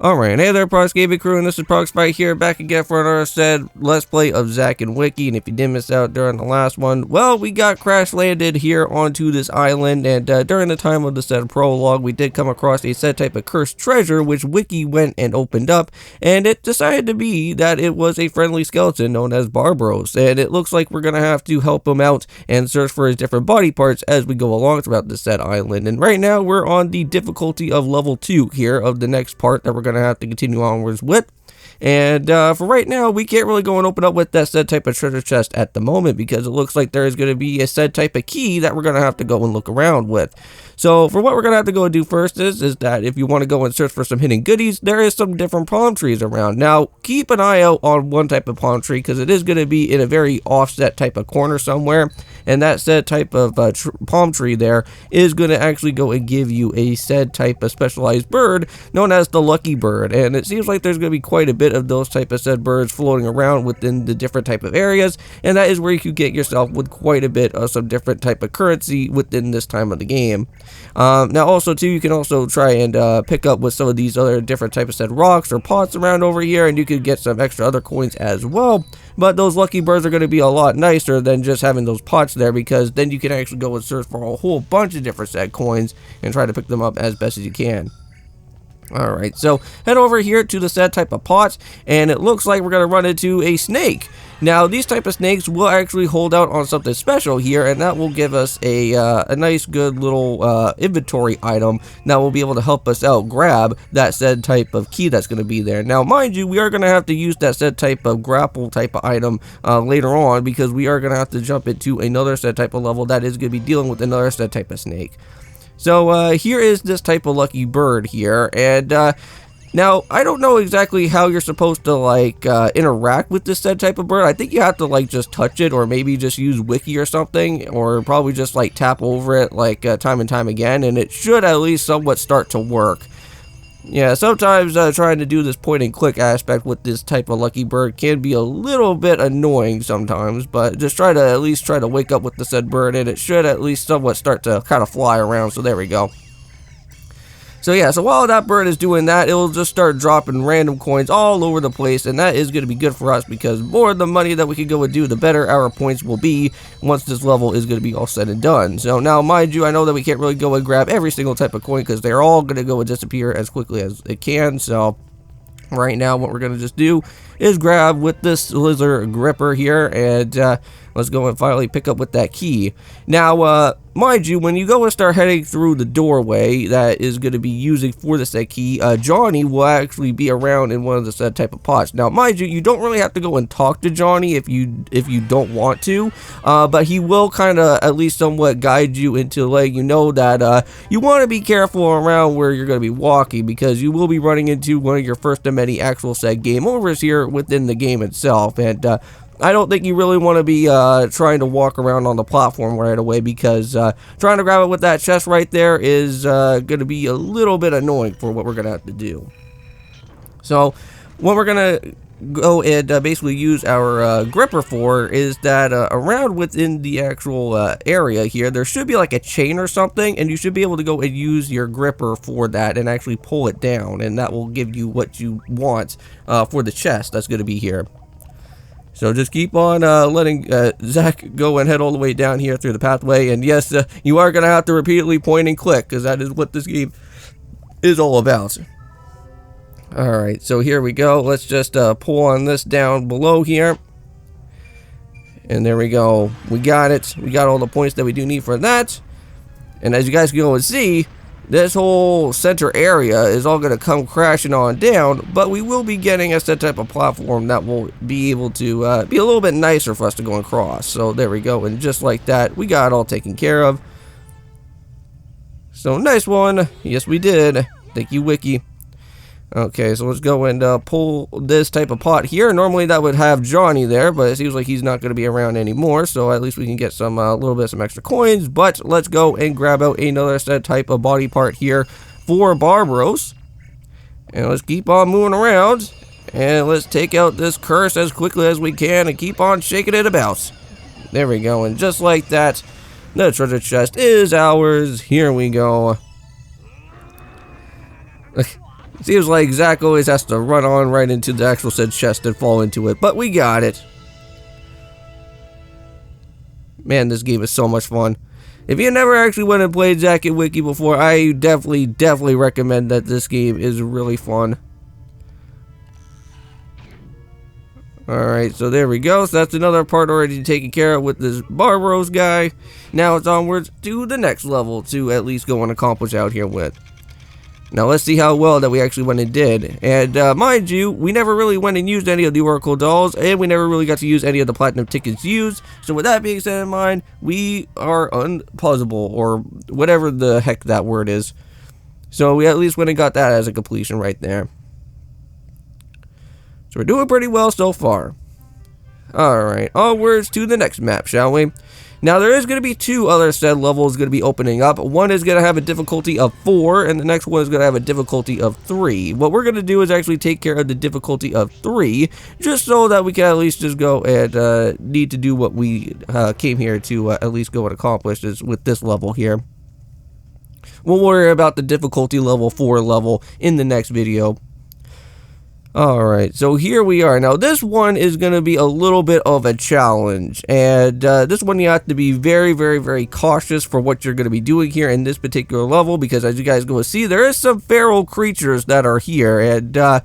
Alright, hey there Prox Gaming Crew, and this is Proxify here, back again for another said Let's Play of Zack Wiki. And if you did miss out during the last one, well, we got crash landed here onto this island, and during the time of the said prologue, we did come across a said type of cursed treasure, which Wiki went and opened up, and it decided to be that it was a friendly skeleton known as Barbaros, and it looks like we're gonna have to help him out and search for his different body parts as we go along throughout this said island. And right now, we're on the difficulty of level 2 here of the next part that we're gonna have to continue onwards with. And for right now, we can't really go and open up with that said type of treasure chest at the moment, because it looks like there is going to be a said type of key that we're going to have to go and look around with. So for what we're going to have to go and do first is that if you want to go and search for some hidden goodies, there is some different palm trees around. Now, keep an eye out on one type of palm tree, because it is going to be in a very offset type of corner somewhere. And that said type of palm tree there is going to actually go and give you a said type of specialized bird known as the lucky bird. And it seems like there's going to be quite a bit of those type of said birds floating around within the different type of areas, and that is where you could get yourself with quite a bit of some different type of currency within this time of the game. Now also too, you can also try and pick up with some of these other different type of said rocks or pots around over here, and you could get some extra other coins as well. But those lucky birds are going to be a lot nicer than just having those pots there, because then you can actually go and search for a whole bunch of different said coins and try to pick them up as best as you can. Alright, so head over here to the said type of pot, and it looks like we're going to run into a snake. Now, these type of snakes will actually hold out on something special here, and that will give us a nice good little inventory item that will be able to help us out grab that said type of key that's going to be there. Now, mind you, we are going to have to use that said type of grapple type of item later on, because we are going to have to jump into another said type of level that is going to be dealing with another said type of snake. So here is this type of lucky bird here, and now I don't know exactly how you're supposed to like interact with this said type of bird. I think you have to like just touch it, or maybe just use Wiki or something, or probably just like tap over it like time and time again, and it should at least somewhat start to work. Yeah, sometimes trying to do this point and click aspect with this type of lucky bird can be a little bit annoying sometimes, but just try to at least try to wake up with the said bird, and it should at least somewhat start to kind of fly around. So there we go. So yeah, so while that bird is doing that, it'll just start dropping random coins all over the place, and that is going to be good for us, because the more the money that we can go and do, the better our points will be once this level is going to be all said and done. So now, mind you, I know that we can't really go and grab every single type of coin, because they're all going to go and disappear as quickly as it can. So right now, what we're going to just do is grab with this lizard gripper here, and let's go and finally pick up with that key. Now, mind you, when you go and start heading through the doorway that is going to be using for the said key, Johnny will actually be around in one of the said type of pots. Now, mind you, you don't really have to go and talk to Johnny if you don't want to, but he will kind of at least somewhat guide you into letting you know that you want to be careful around where you're going to be walking, because you will be running into one of your first of many actual said game overs here within the game itself. And I don't think you really want to be trying to walk around on the platform right away, because trying to grab it with that chest right there is going to be a little bit annoying for what we're going to have to do. So what we're going to go and basically use our gripper for is that around within the actual area here, there should be like a chain or something, and you should be able to go and use your gripper for that and actually pull it down, and that will give you what you want for the chest that's going to be here. So just keep on letting Zack go and head all the way down here through the pathway. And yes, you are going to have to repeatedly point and click, because that is what this game is all about. Alright, so here we go. Let's just pull on this down below here. And there we go. We got it. We got all the points that we do need for that. And as you guys can go and see, this whole center area is all going to come crashing on down, but we will be getting a set type of platform that will be able to be a little bit nicer for us to go and cross. So there we go, and just like that, we got it all taken care of. So nice one. Yes, we did. Thank you, Wiki. Okay, so let's go and pull this type of pot here. Normally that would have Johnny there, but it seems like he's not going to be around anymore, so at least we can get some little bit some extra coins. But let's go and grab out another set type of body part here for Barbaros, and let's keep on moving around, and let's take out this curse as quickly as we can and keep on shaking it about. There we go, and just like that, the treasure chest is ours. Here we go. Seems like Zack always has to run on right into the actual said chest and fall into it, but we got it. Man, this game is so much fun. If you never actually went and played Zack Wiki before, I definitely recommend that this game is really fun. Alright, so there we go. So that's another part already taken care of with this Barbaros guy. Now it's onwards to the next level to at least go and accomplish out here with. Now let's see how well that we actually went and did. And mind you, we never really went and used any of the Oracle dolls, and we never really got to use any of the platinum tickets used. So with that being said in mind, we are unpuzzable, or whatever the heck that word is. So we at least went and got that as a completion right there. So we're doing pretty well so far. Alright, onwards to the next map, shall we? Now there is going to be two other said levels going to be opening up. One is going to have a difficulty of 4, and the next one is going to have a difficulty of 3. What we're going to do is actually take care of the difficulty of 3, just so that we can at least just go and need to do what we came here to at least go and accomplish is with this level here. We'll worry about the difficulty level 4 level in the next video. Alright, so here we are. Now this one is going to be a little bit of a challenge, and this one you have to be very cautious for what you're going to be doing here in this particular level, because as you guys go to see, there is some feral creatures that are here, and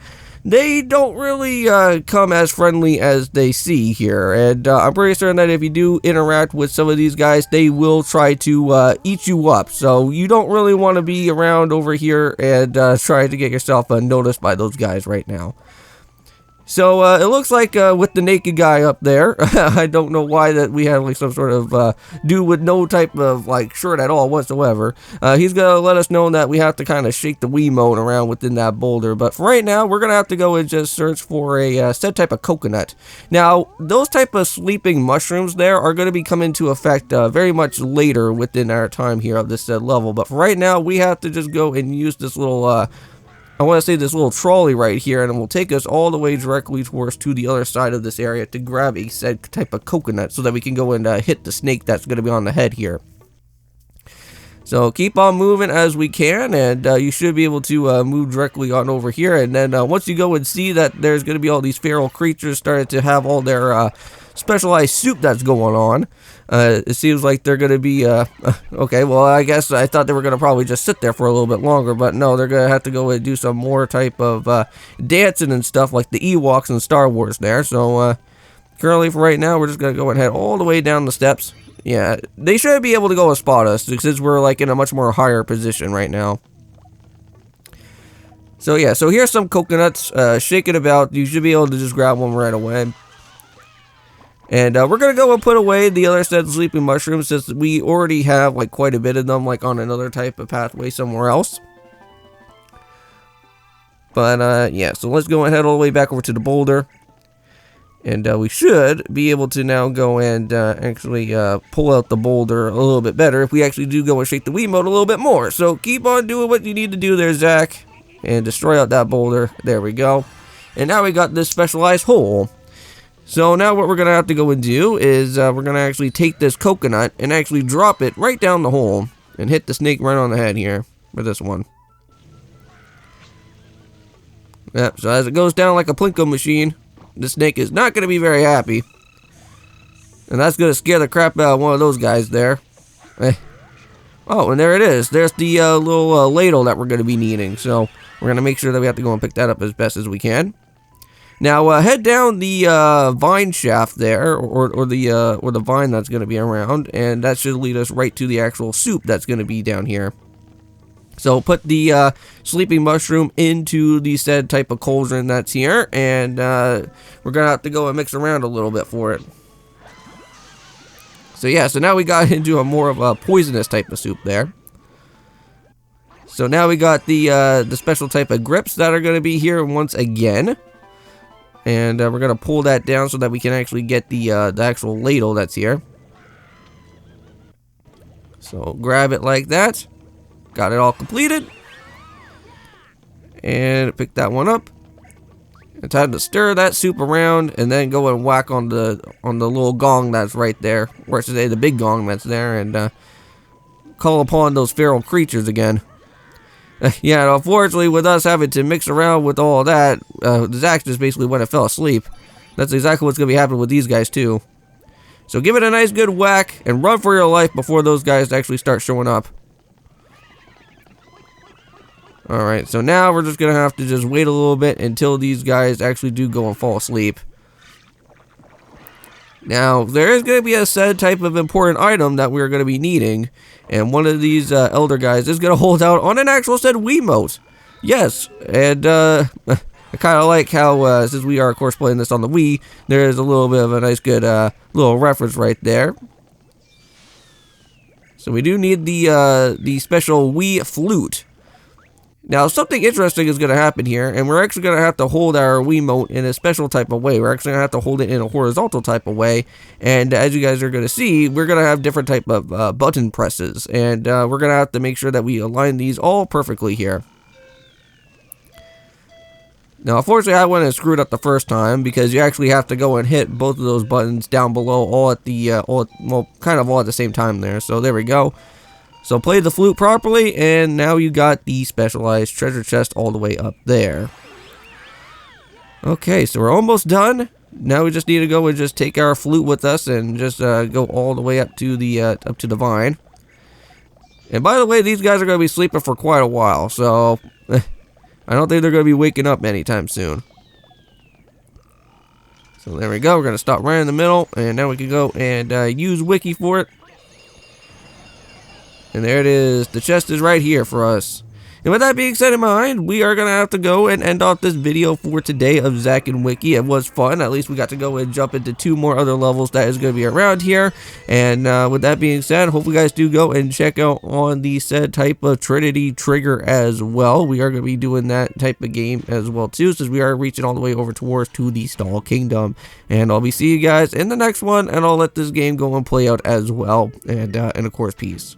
they don't really come as friendly as they see here, and I'm pretty certain that if you do interact with some of these guys, they will try to eat you up, so you don't really want to be around over here and try to get yourself noticed by those guys right now. So it looks like with the naked guy up there, I don't know why that we have like some sort of dude with no type of like shirt at all whatsoever. He's gonna let us know that we have to kind of shake the Wiimote around within that boulder. But for right now, we're gonna have to go and just search for a said type of coconut. Now those type of sleeping mushrooms there are gonna be coming into effect very much later within our time here of this said level. But for right now, we have to just go and use this little I want to say this little trolley right here, and it will take us all the way directly towards to the other side of this area to grab a said type of coconut so that we can go and hit the snake that's going to be on the head here. So keep on moving as we can, and you should be able to move directly on over here. And then once you go and see that there's going to be all these feral creatures starting to have all their specialized soup that's going on, it seems like they're going to be, okay, well, I guess I thought they were going to probably just sit there for a little bit longer, but no, they're going to have to go and do some more type of dancing and stuff like the Ewoks in Star Wars there. So currently for right now, we're just going to go and head all the way down the steps. Yeah, they should be able to go and spot us since we're like in a much more higher position right now. So yeah, so here's some coconuts, shake it about. You should be able to just grab one right away. And we're going to go and put away the other said sleeping mushrooms since we already have like quite a bit of them like on another type of pathway somewhere else. But yeah, so let's go and head all the way back over to the boulder. And we should be able to now go and actually pull out the boulder a little bit better if we actually do go and shake the Wiimote a little bit more. So keep on doing what you need to do there, Zack. And destroy out that boulder. There we go. And now we got this specialized hole. So now what we're going to have to go and do is we're going to actually take this coconut and actually drop it right down the hole. And hit the snake right on the head here for this one. Yep, so as it goes down like a Plinko machine, the snake is not going to be very happy. And that's going to scare the crap out of one of those guys there. Oh, and there it is. There's the little ladle that we're going to be needing. So we're going to make sure that we have to go and pick that up as best as we can. Now head down the vine shaft there, or the vine that's going to be around, and that should lead us right to the actual soup that's going to be down here. So put the sleeping mushroom into the said type of cauldron that's here, and we're going to have to go and mix around a little bit for it. So yeah, so now we got into a more of a poisonous type of soup there. So now we got the special type of grips that are going to be here once again. And we're going to pull that down so that we can actually get the actual ladle that's here. So grab it like that. Got it all completed. And pick that one up. It's time to stir that soup around and then go and whack on the little gong that's right there. Or I should say the big gong that's there, and call upon those feral creatures again. Yeah, and unfortunately, with us having to mix around with all that, Zack just basically went and fell asleep. That's exactly what's going to be happening with these guys, too. So give it a nice good whack, and run for your life before those guys actually start showing up. Alright, so now we're just going to have to just wait a little bit until these guys actually do go and fall asleep. Now, there is going to be a said type of important item that we're going to be needing, and one of these elder guys is going to hold out on an actual said Wiimote. Yes, and I kind of like how, since we are, of course, playing this on the Wii, there is a little bit of a nice, good little reference right there. So we do need the special Wii flute. Now, something interesting is going to happen here, and we're actually going to have to hold our Wiimote in a special type of way. We're actually going to have to hold it in a horizontal type of way, and as you guys are going to see, we're going to have different type of button presses, and we're going to have to make sure that we align these all perfectly here. Now, unfortunately, I went and screwed up the first time, because you actually have to go and hit both of those buttons down below all at the, well, kind of all at the same time there, so there we go. So play the flute properly, and now you got the specialized treasure chest all the way up there. Okay, so we're almost done. Now we just need to go and just take our flute with us and just go all the way up to the vine. And by the way, these guys are going to be sleeping for quite a while, so I don't think they're going to be waking up anytime soon. So there we go. We're going to stop right in the middle, and now we can go and use Wiki for it. And there it is. The chest is right here for us. And with that being said in mind, we are going to have to go and end off this video for today of Zack and Wiki. It was fun. At least we got to go and jump into 2 more other levels that is going to be around here. And with that being said, hope you guys do go and check out on the said type of Trinity Trigger as well. We are going to be doing that type of game as well too, since we are reaching all the way over towards to the Stall Kingdom. And I'll be seeing you guys in the next one, and I'll let this game go and play out as well. And of course, peace.